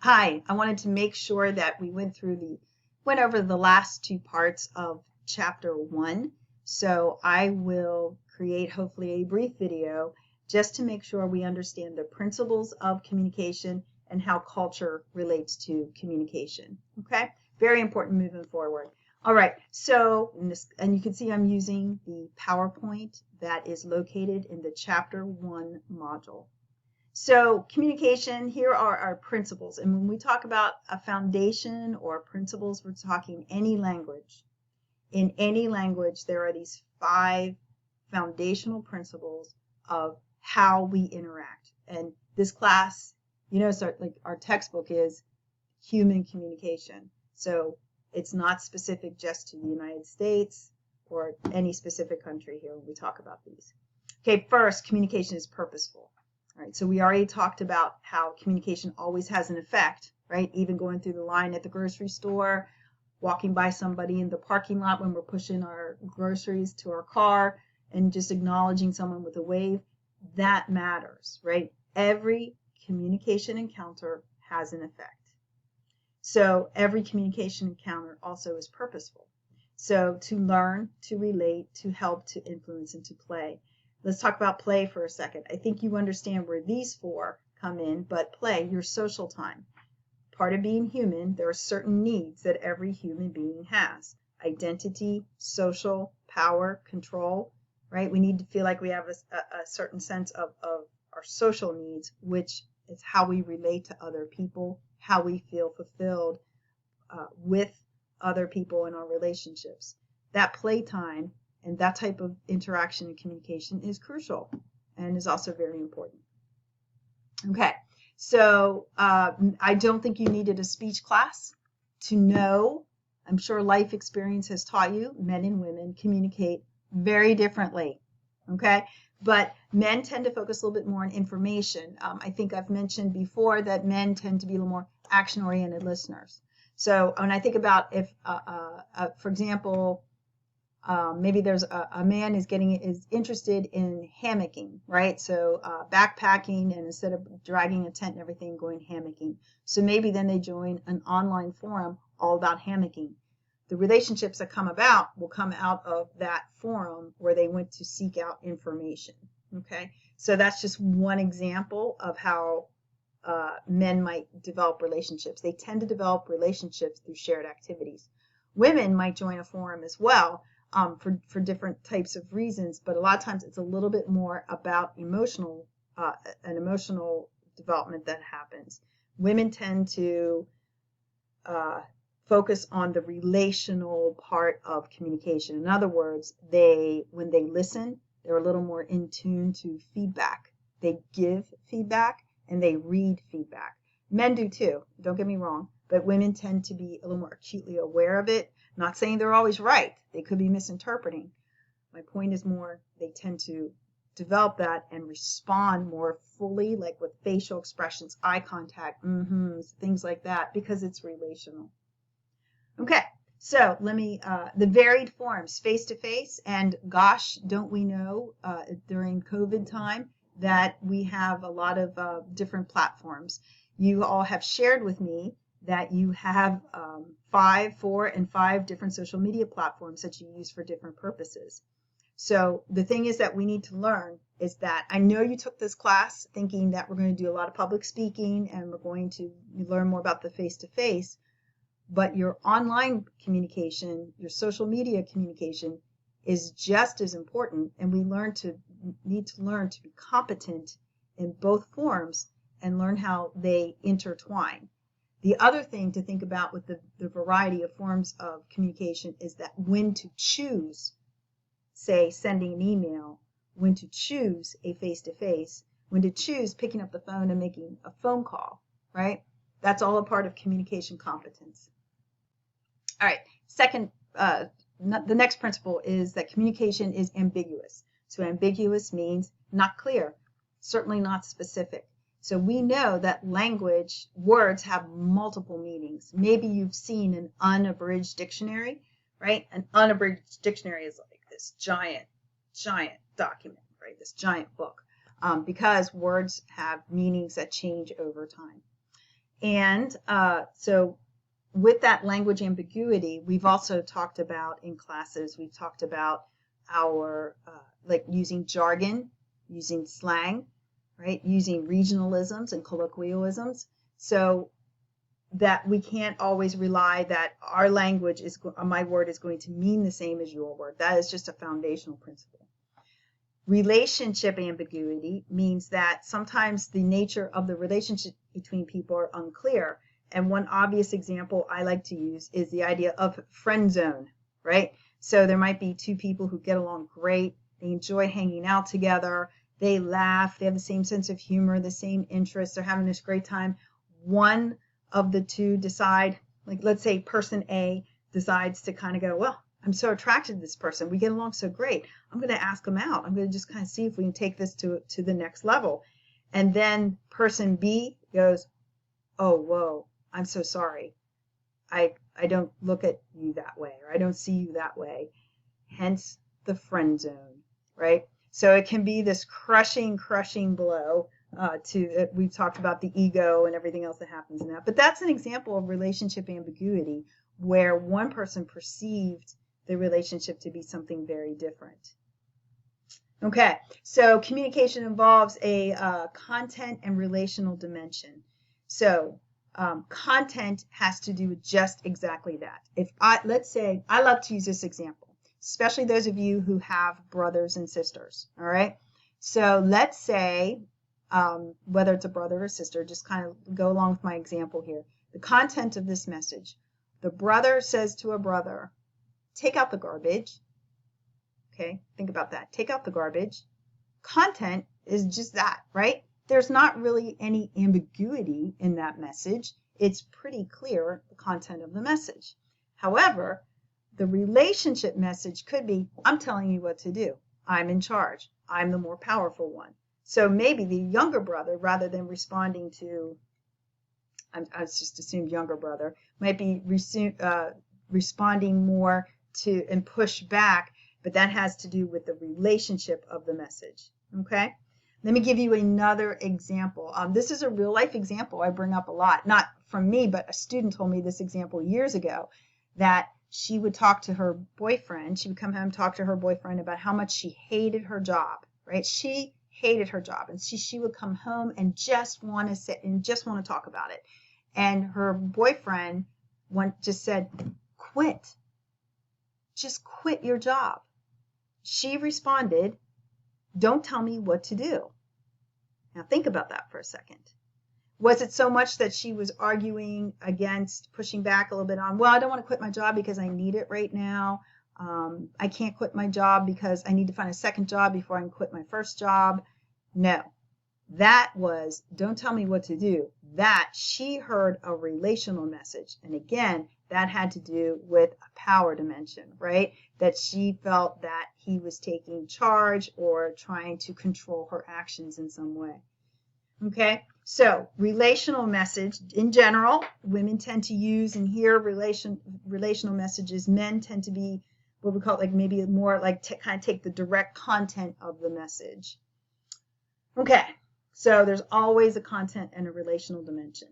Hi, I wanted to make sure that we went over the last two parts of chapter one. So I will create hopefully a brief video just to make sure we understand the principles of communication and how culture relates to communication. Okay? Very important moving forward. All right, so and you can see I'm using the PowerPoint that is located in the chapter one module. So communication, here are our principles. And when we talk about a foundation or principles, we're talking any language. In any language, there are these 5 foundational principles of how we interact. And this class, our textbook is human communication. So it's not specific just to the United States or any specific country here when we talk about these. Okay, first, communication is purposeful. All right, so we already talked about how communication always has an effect, right? Even going through the line at the grocery store, walking by somebody in the parking lot when we're pushing our groceries to our car, and just acknowledging someone with a wave, that matters, right? Every communication encounter has an effect. So every communication encounter also is purposeful. So to learn, to relate, to help, to influence, and to play. Let's talk about play for a second. I think you understand where these 4 come in, but play, your social time. Part of being human, there are certain needs that every human being has. Identity, social, power, control, right? We need to feel like we have a certain sense of our social needs, which is how we relate to other people, how we feel fulfilled with other people in our relationships. That playtime and that type of interaction and communication is crucial and is also very important. Okay, so I don't think you needed a speech class to know. I'm sure life experience has taught you men and women communicate very differently. Okay, but men tend to focus a little bit more on information. I think I've mentioned before that men tend to be a little more action-oriented listeners. So when I think about if, for example, maybe there's a man is interested in hammocking, right? So backpacking, and instead of dragging a tent and everything, going hammocking. So maybe then they join an online forum all about hammocking. The relationships that come about will come out of that forum where they went to seek out information. Okay, so that's just one example of how men might develop relationships. They tend to develop relationships through shared activities. Women might join a forum as well, for different types of reasons, but a lot of times it's a little bit more about an emotional development that happens. Women tend to focus on the relational part of communication. In other words, when they listen, they're a little more in tune to feedback. They give feedback and they read feedback. Men do too, don't get me wrong, but women tend to be a little more acutely aware of it. I'm not saying they're always right. They could be misinterpreting. My point is more they tend to develop that and respond more fully, like with facial expressions, eye contact, things like that, because it's relational. Okay, so the varied forms, face-to-face, and gosh, don't we know during COVID time that we have a lot of different platforms. You all have shared with me that you have 4 and 5 different social media platforms that you use for different purposes. So the thing is that we need to learn is that I know you took this class thinking that we're going to do a lot of public speaking and we're going to learn more about the face-to-face, but your online communication, your social media communication is just as important, and we need to learn to be competent in both forms and learn how they intertwine. The other thing to think about with the variety of forms of communication is that when to choose, say, sending an email, when to choose a face-to-face, when to choose picking up the phone and making a phone call, right? That's all a part of communication competence. All right, the next principle is that communication is ambiguous. So ambiguous means not clear, certainly not specific. So we know that words have multiple meanings. Maybe you've seen an unabridged dictionary, right? An unabridged dictionary is like this giant document, right? This giant book, because words have meanings that change over time. And so with that language ambiguity, we've also talked about in classes, we've talked about our like using jargon, using slang, right? Using regionalisms and colloquialisms. So that we can't always rely that our language is, my word is going to mean the same as your word. That is just a foundational principle. Relationship ambiguity means that sometimes the nature of the relationship between people are unclear. And one obvious example I like to use is the idea of friend zone, right? So there might be two people who get along great, they enjoy hanging out together, they laugh, they have the same sense of humor, the same interests, they're having this great time. One of the two decide, like let's say person A decides to kind of go, well, I'm so attracted to this person, we get along so great, I'm going to ask him out, I'm going to just kind of see if we can take this to the next level. And then person B goes, oh, whoa, I'm so sorry, I don't look at you that way, or I don't see you that way, hence the friend zone, right? So it can be this crushing blow we've talked about the ego and everything else that happens in that. But that's an example of relationship ambiguity where one person perceived the relationship to be something very different. Okay, so communication involves a content and relational dimension. So content has to do with just exactly that. Let's say, I love to use this example, especially those of you who have brothers and sisters, all right? So let's say, whether it's a brother or sister, just kind of go along with my example here. The content of this message, the brother says to a brother, take out the garbage. Okay, think about that. Take out the garbage. Content is just that, right? There's not really any ambiguity in that message. It's pretty clear, the content of the message. However, the relationship message could be, I'm telling you what to do. I'm in charge. I'm the more powerful one. So maybe the younger brother, rather than responding to, I just assumed younger brother, might be responding more to and push back, but that has to do with the relationship of the message. Okay? Let me give you another example. This is a real life example I bring up a lot. Not from me, but a student told me this example years ago, that she would talk to her boyfriend. She would come home and talk to her boyfriend about how much she hated her job, right? She hated her job, and she would come home and just want to sit and just want to talk about it. And her boyfriend just said, quit. Just quit your job. She responded, don't tell me what to do. Now think about that for a second. Was it so much that she was arguing against, pushing back a little bit on, well, I don't want to quit my job because I need it right now. I can't quit my job because I need to find a second job before I can quit my first job. No, that was, don't tell me what to do. That she heard a relational message. And again, that had to do with a power dimension, right? That she felt that he was taking charge or trying to control her actions in some way. Okay, so relational message in general, women tend to use and hear relational messages. Men tend to be what we call like maybe more like to kind of take the direct content of the message. Okay, so there's always a content and a relational dimension.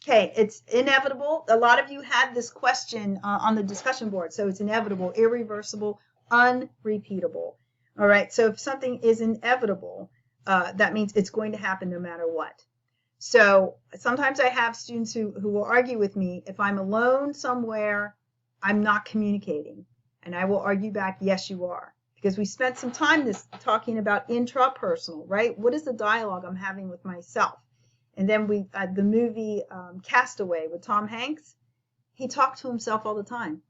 Okay, it's inevitable. A lot of you had this question on the discussion board. So it's inevitable, irreversible, unrepeatable. All right, so if something is inevitable, that means it's going to happen no matter what. So sometimes I have students who will argue with me, if I'm alone somewhere, I'm not communicating. And I will argue back, yes, you are. Because we spent some time talking about intrapersonal, right? What is the dialogue I'm having with myself? And then the movie Castaway with Tom Hanks, he talked to himself all the time,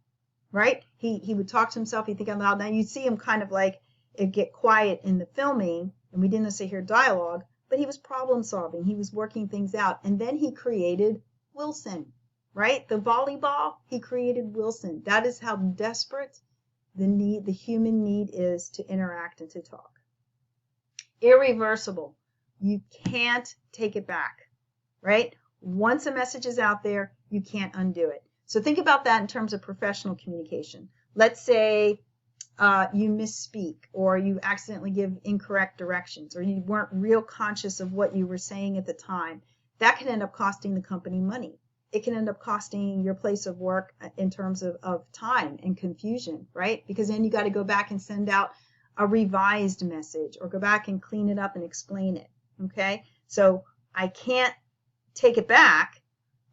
right? He would talk to himself, he'd think out loud. Now you see him kind of like it get quiet in the filming, and we didn't necessarily hear dialogue, but he was problem solving, he was working things out. And then he created Wilson, right? The volleyball, he created Wilson. That is how desperate the human need is to interact and to talk. Irreversible. You can't take it back, right? Once a message is out there, you can't undo it. So think about that in terms of professional communication. Let's say you misspeak, or you accidentally give incorrect directions, or you weren't real conscious of what you were saying at the time. that can end up costing the company money. It can end up costing your place of work in terms of time and confusion, right? Because then you got to go back and send out a revised message or go back and clean it up and explain it, okay? So I can't take it back.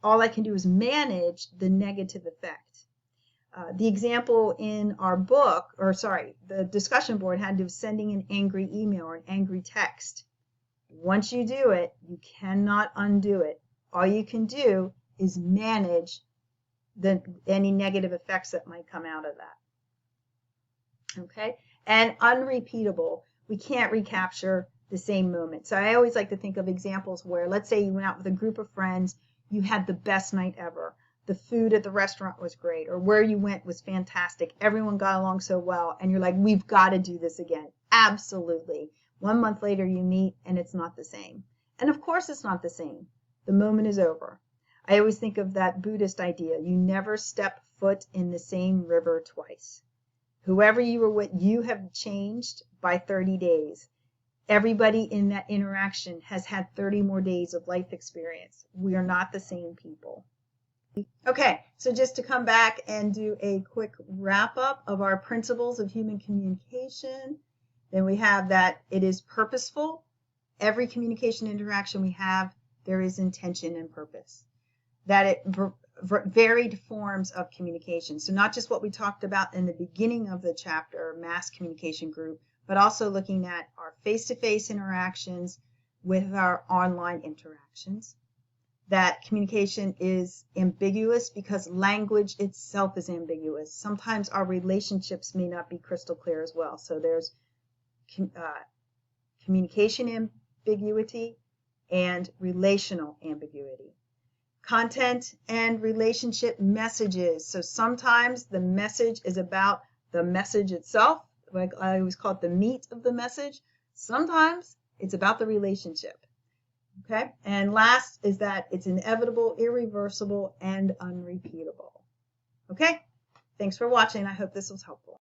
All I can do is manage the negative effect. The example in our book, or sorry, the discussion board had to do with sending an angry email or an angry text. Once you do it, you cannot undo it. All you can do is manage any negative effects that might come out of that. Okay? And unrepeatable. We can't recapture the same moment. So I always like to think of examples where, let's say you went out with a group of friends, you had the best night ever. The food at the restaurant was great, or where you went was fantastic. Everyone got along so well, and you're like, we've got to do this again. Absolutely. 1 month later, you meet, and it's not the same. And of course it's not the same. The moment is over. I always think of that Buddhist idea. You never step foot in the same river twice. Whoever you were with, you have changed by 30 days. Everybody in that interaction has had 30 more days of life experience. We are not the same people. Okay, so just to come back and do a quick wrap up of our principles of human communication, then we have that it is purposeful. Every communication interaction we have, there is intention and purpose. That it varied forms of communication. So not just what we talked about in the beginning of the chapter, mass communication group, but also looking at our face-to-face interactions with our online interactions. That communication is ambiguous because language itself is ambiguous. Sometimes our relationships may not be crystal clear as well. So there's communication ambiguity and relational ambiguity. Content and relationship messages. So sometimes the message is about the message itself. Like I always call it the meat of the message. Sometimes it's about the relationship. Okay, and last is that it's inevitable, irreversible, and unrepeatable. Okay, thanks for watching. I hope this was helpful.